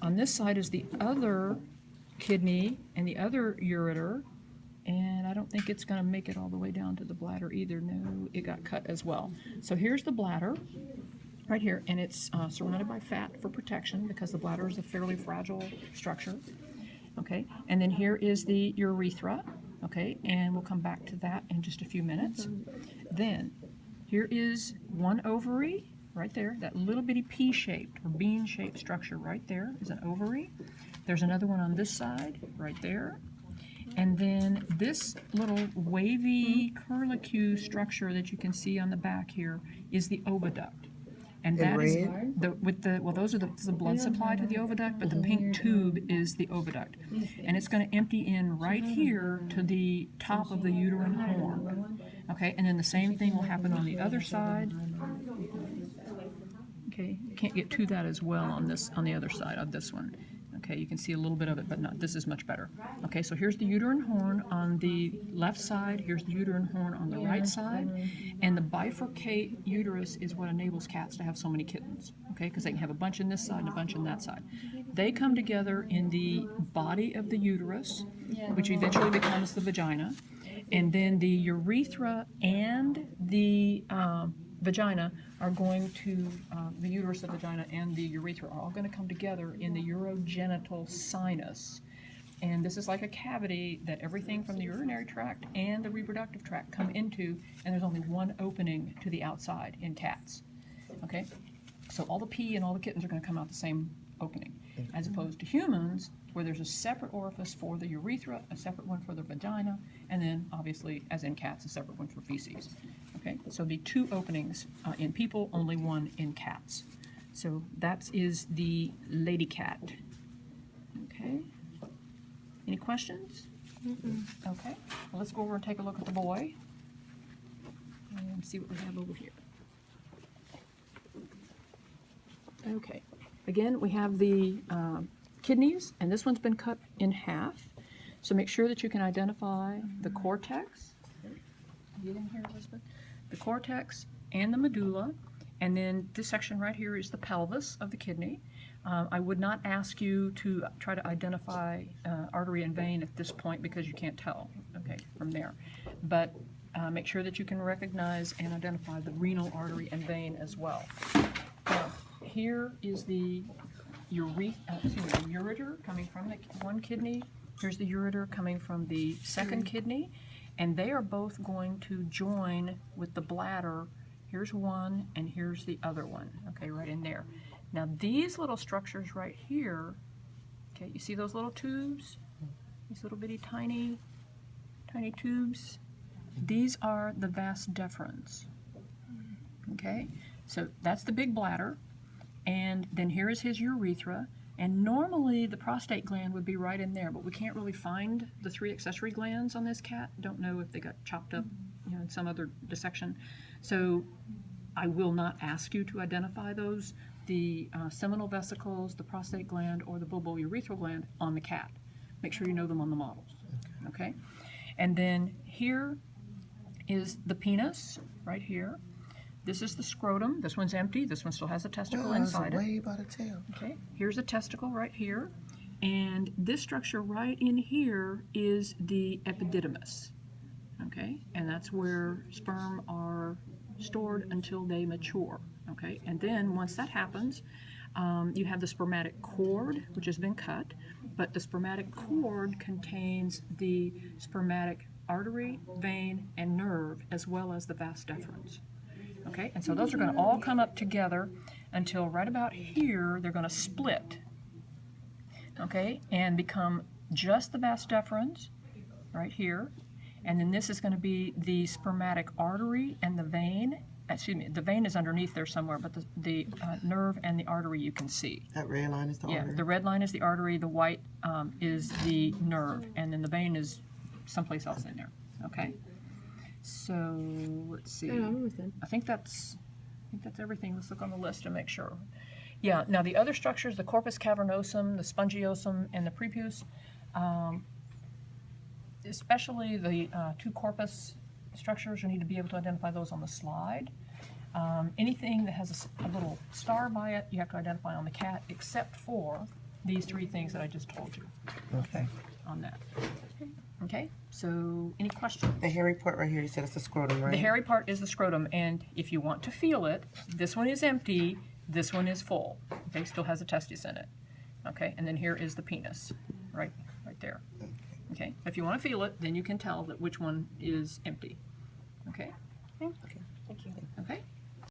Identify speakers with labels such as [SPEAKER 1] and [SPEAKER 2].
[SPEAKER 1] On this side is the other kidney and the other ureter, and I don't think it's going to make it all the way down to the bladder either. No, it got cut as well. So here's the bladder right here, and it's surrounded by fat for protection because the bladder is a fairly fragile structure. Okay, and then here is the urethra. Okay, and we'll come back to that in just a few minutes. Then here is one ovary right there. That little bitty pea-shaped or bean-shaped structure right there is an ovary. There's another one on this side right there. And then this little wavy curlicue structure that you can see on the back here is the oviduct. And that is those are the blood supply to the oviduct, but the pink tube is the oviduct. And it's going to empty in right here to the top of the uterine horn. Okay, and then the same thing will happen on the other side. Okay, you can't get to that as well on the other side of this one. Okay, you can see a little bit of it, but not. This is much better. Okay, so here's the uterine horn on the left side. Here's the uterine horn on the right side. And the bifurcate uterus is what enables cats to have so many kittens. Okay, because they can have a bunch in this side and a bunch in that side. They come together in the body of the uterus, which eventually becomes the vagina. And then the urethra and the vagina are going to, the uterus, the vagina, and the urethra are all going to come together in the urogenital sinus. And this is like a cavity that everything from the urinary tract and the reproductive tract come into, and there's only one opening to the outside in cats. Okay? So all the pee and all the kittens are going to come out the same opening, as opposed to humans, where there's a separate orifice for the urethra, a separate one for the vagina, and then obviously, as in cats, a separate one for feces. Okay, so the two openings in people, only one in cats. So that is the lady cat. Okay. Any questions? Okay. Well, let's go over and take a look at the boy and see what we have over here. Okay. Again, we have the kidneys, and this one's been cut in half. So make sure that you can identify the cortex. Get in here, Elizabeth. The cortex and the medulla, and then this section right here is the pelvis of the kidney. I would not ask you to try to identify artery and vein at this point because you can't tell, okay, from there. But make sure that you can recognize and identify the renal artery and vein as well. Now, here is the ureter coming from the one kidney. Here's the ureter coming from the second kidney. And they are both going to join with the bladder. Here's one, and here's the other one, okay, right in there. Now, these little structures right here, okay, you see those little tubes? These little bitty tiny tubes? These are the vas deferens, okay? So that's the big bladder, and then here is his urethra. And normally the prostate gland would be right in there, but we can't really find the 3 accessory glands on this cat. Don't know if they got chopped up, in some other dissection. So I will not ask you to identify those, the seminal vesicles, the prostate gland, or the bulbourethral gland on the cat. Make sure you know them on the models, okay? And then here is the penis, right here. This is the scrotum. This one's empty. This one still has a testicle inside it. Way by the tail. Okay. Here's a testicle right here. And this structure right in here is the epididymis. Okay. And that's where sperm are stored until they mature. Okay. And then once that happens, you have the spermatic cord, which has been cut. But the spermatic cord contains the spermatic artery, vein, and nerve, as well as the vas deferens. Okay, and so those are going to all come up together until right about here they're going to split, okay, and become just the vas deferens right here, and then this is going to be the spermatic artery and the vein. Excuse me, the vein is underneath there somewhere, but the nerve and the artery you can see.
[SPEAKER 2] That red line is the artery?
[SPEAKER 1] Yeah, the red line is the artery, the white is the nerve, and then the vein is someplace else in there, okay? So let's see. I think that's everything. Let's look on the list to make sure. Yeah. Now the other structures, the corpus cavernosum, the spongiosum, and the prepuce, especially the 2 corpus structures, you need to be able to identify those on the slide. Anything that has a little star by it, you have to identify on the cat, except for these three things that I just told you.
[SPEAKER 2] Okay.
[SPEAKER 1] On that. Okay, so any questions?
[SPEAKER 2] The hairy part right here, you said it's the scrotum, right?
[SPEAKER 1] The hairy part is the scrotum, and if you want to feel it, this one is empty, this one is full. Okay, still has a testis in it. Okay, and then here is the penis, right there. Okay, if you want to feel it, then you can tell that which one is empty. Okay.
[SPEAKER 2] Okay.